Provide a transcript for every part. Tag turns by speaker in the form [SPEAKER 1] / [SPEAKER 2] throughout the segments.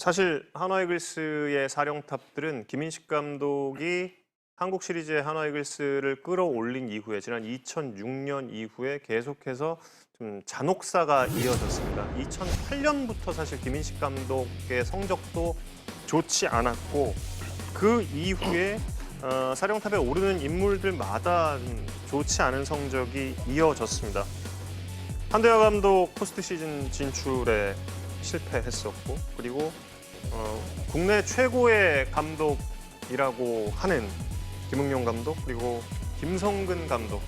[SPEAKER 1] 사실 한화 이글스의 사령탑들은 김인식 감독이 한국 시리즈의 한화 이글스를 끌어올린 이후에 지난 2006년 이후에 계속해서 좀 잔혹사가 이어졌습니다. 2008년부터 사실 김인식 감독의 성적도 좋지 않았고 그 이후에 사령탑에 오르는 인물들마다 좋지 않은 성적이 이어졌습니다. 한대화 감독 포스트 시즌 진출에 실패했었고 그리고 국내 최고의 감독이라고 하는 김응용 감독 그리고 김성근 감독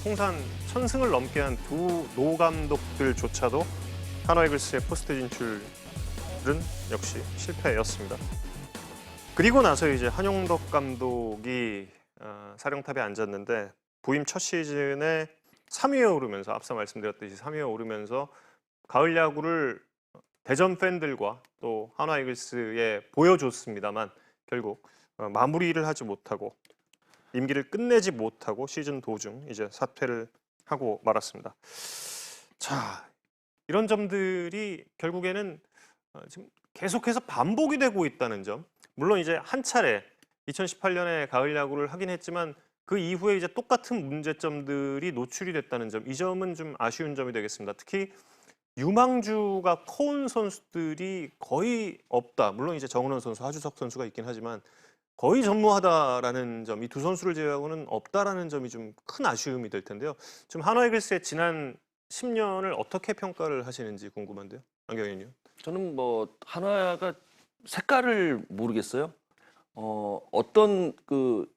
[SPEAKER 1] 통산 1000승을 넘게 한 두 노 감독들조차도 한화 이글스의 포스트 진출은 역시 실패였습니다. 그리고 나서 이제 한용덕 감독이 사령탑에 앉았는데 부임 첫 시즌에 3위에 오르면서 앞서 말씀드렸듯이 3위에 오르면서 가을 야구를 대전 팬들과 또 한화 이글스에 보여줬습니다만 결국 마무리를 하지 못하고 임기를 끝내지 못하고 시즌 도중 이제 사퇴를 하고 말았습니다. 자, 이런 점들이 결국에는 지금 계속해서 반복이 되고 있다는 점. 물론 이제 한 차례 2018년에 가을 야구를 하긴 했지만 그 이후에 이제 똑같은 문제점들이 노출이 됐다는 점. 이 점은 좀 아쉬운 점이 되겠습니다. 특히 유망주가 커온 선수들이 거의 없다. 물론 이제 정은원 선수, 하주석 선수가 있긴 하지만 거의 전무하다라는 점, 이 두 선수를 제외하고는 없다라는 점이 좀 큰 아쉬움이 될 텐데요. 좀 한화 이글스의 지난 10년을 어떻게 평가를 하시는지 궁금한데요. 안경현 의원.
[SPEAKER 2] 저는 뭐 한화가 색깔을 모르겠어요. 어떤 그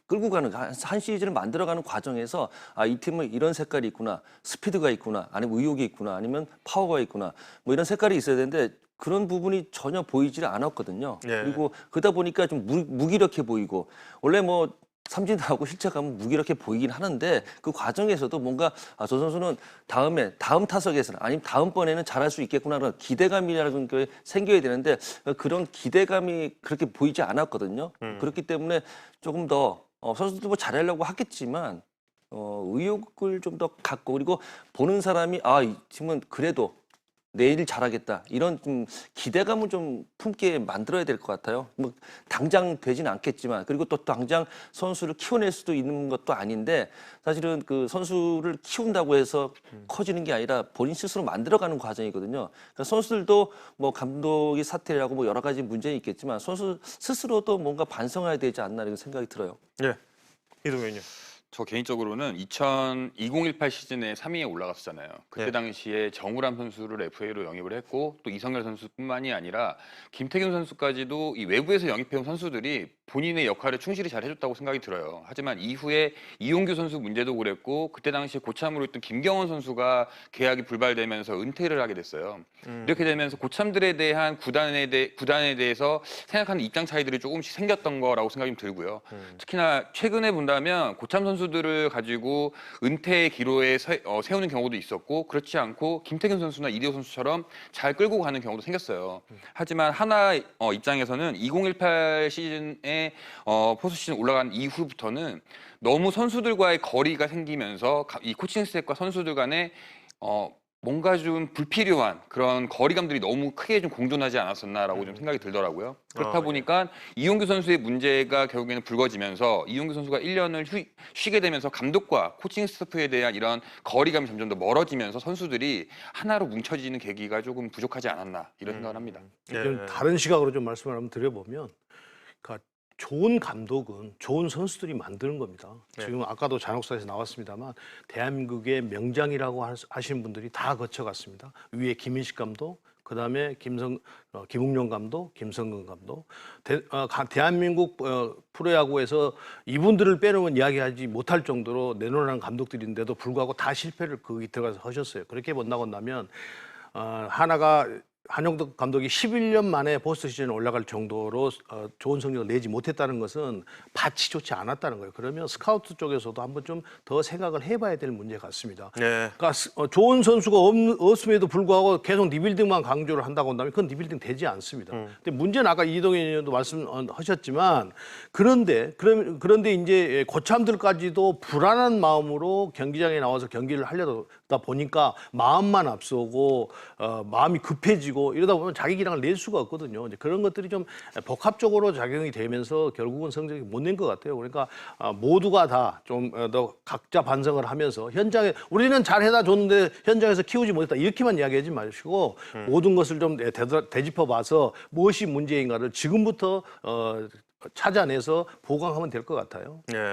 [SPEAKER 2] 끌고 가는 한 시즌을 만들어가는 과정에서 이 팀은 이런 색깔이 있구나, 스피드가 있구나, 아니면 의욕이 있구나, 아니면 파워가 있구나, 뭐 이런 색깔이 있어야 되는데 그런 부분이 전혀 보이질 않았거든요.
[SPEAKER 1] 예.
[SPEAKER 2] 그리고 그러다 보니까 좀 무기력해 보이고 원래 뭐 삼진 나오고 실책하면 무기력해 보이긴 하는데 그 과정에서도 뭔가 저 선수는 다음 타석에서는 아니면 다음번에는 잘할 수 있겠구나 그런 기대감이라는 게 생겨야 되는데 그런 기대감이 그렇게 보이지 않았거든요. 그렇기 때문에 조금 더 선수들도 뭐 잘하려고 하겠지만 의욕을 좀 더 갖고 그리고 보는 사람이 이 팀은 그래도 내일 잘하겠다 이런 좀 기대감을 좀 품게 만들어야 될 것 같아요. 뭐 당장 되지는 않겠지만 그리고 또 당장 선수를 키워낼 수도 있는 것도 아닌데 사실은 그 선수를 키운다고 해서 커지는 게 아니라 본인 스스로 만들어가는 과정이거든요. 그러니까 선수들도 뭐 감독이 사퇴하고 뭐 여러 가지 문제는 있겠지만 선수 스스로도 뭔가 반성해야 되지 않나 이런 생각이 들어요.
[SPEAKER 1] 예, 이동현요.
[SPEAKER 3] 저 개인적으로는 2018 시즌에 3위에 올라갔었잖아요. 그때
[SPEAKER 1] 네.
[SPEAKER 3] 당시에 정우람 선수를 FA로 영입을 했고 또 이성열 선수뿐만이 아니라 김태균 선수까지도 이 외부에서 영입해온 선수들이 본인의 역할을 충실히 잘 해줬다고 생각이 들어요. 하지만 이후에 이용규 선수 문제도 그랬고 그때 당시에 고참으로 있던 김경원 선수가 계약이 불발되면서 은퇴를 하게 됐어요. 이렇게 되면서 고참들에 대한 구단에 대해서 생각하는 입장 차이들이 조금씩 생겼던 거라고 생각이 좀 들고요. 특히나 최근에 본다면 고참 선수들을 가지고 은퇴의 기로에 세우는 경우도 있었고 그렇지 않고 김태균 선수나 이대호 선수처럼 잘 끌고 가는 경우도 생겼어요. 하지만 하나 입장에서는 2018 시즌에 포스트 시즌 올라간 이후부터는 너무 선수들과의 거리가 생기면서 이 코칭 스태프과 선수들 간에 뭔가 좀 불필요한 그런 거리감들이 너무 크게 좀 공존하지 않았었나라고 좀 생각이 들더라고요. 그렇다 보니까 이용규 선수의 문제가 결국에는 불거지면서 이용규 선수가 1년을 쉬게 되면서 감독과 코칭 스태프에 대한 이런 거리감이 점점 더 멀어지면서 선수들이 하나로 뭉쳐지는 계기가 조금 부족하지 않았나 이런 생각을 합니다.
[SPEAKER 4] 좀 다른 시각으로 좀 말씀을 한번 드려보면 그러니까 좋은 감독은 좋은 선수들이 만드는 겁니다. 지금 아까도 잔혹사에서 나왔습니다만 대한민국의 명장이라고 하시는 분들이 다 거쳐갔습니다. 위에 김인식 감독, 그다음에 김웅룡 감독, 김성근 감독. 대한민국 프로야구에서 이분들을 빼놓으면 이야기하지 못할 정도로 내놓으라는 감독들인데도 불구하고 다 실패를 거기 들어가서 하셨어요. 그렇게 본다고 한다면 한용덕 감독이 11년 만에 포스트 시즌에 올라갈 정도로 좋은 성적을 내지 못했다는 것은 밭이 좋지 않았다는 거예요. 그러면 스카우트 쪽에서도 한번 좀 더 생각을 해봐야 될 문제 같습니다.
[SPEAKER 1] 네.
[SPEAKER 4] 그러니까 좋은 선수가 없음에도 불구하고 계속 리빌딩만 강조를 한다고 한다면 그건 리빌딩 되지 않습니다. 근데 문제는 아까 이동현 의원도 말씀하셨지만 그런데 이제 고참들까지도 불안한 마음으로 경기장에 나와서 경기를 하려도 보니까 마음만 앞서고 마음이 급해지고 이러다 보면 자기 기량을 낼 수가 없거든요. 이제 그런 것들이 좀 복합적으로 작용이 되면서 결국은 성적이 못 낸 것 같아요. 그러니까 모두가 다 좀 더 각자 반성을 하면서 현장에 우리는 잘 해다 줬는데 현장에서 키우지 못했다 이렇게만 이야기하지 마시고 모든 것을 좀 되짚어 봐서 무엇이 문제인가를 지금부터 찾아내서 보강하면 될 것 같아요.
[SPEAKER 1] 네.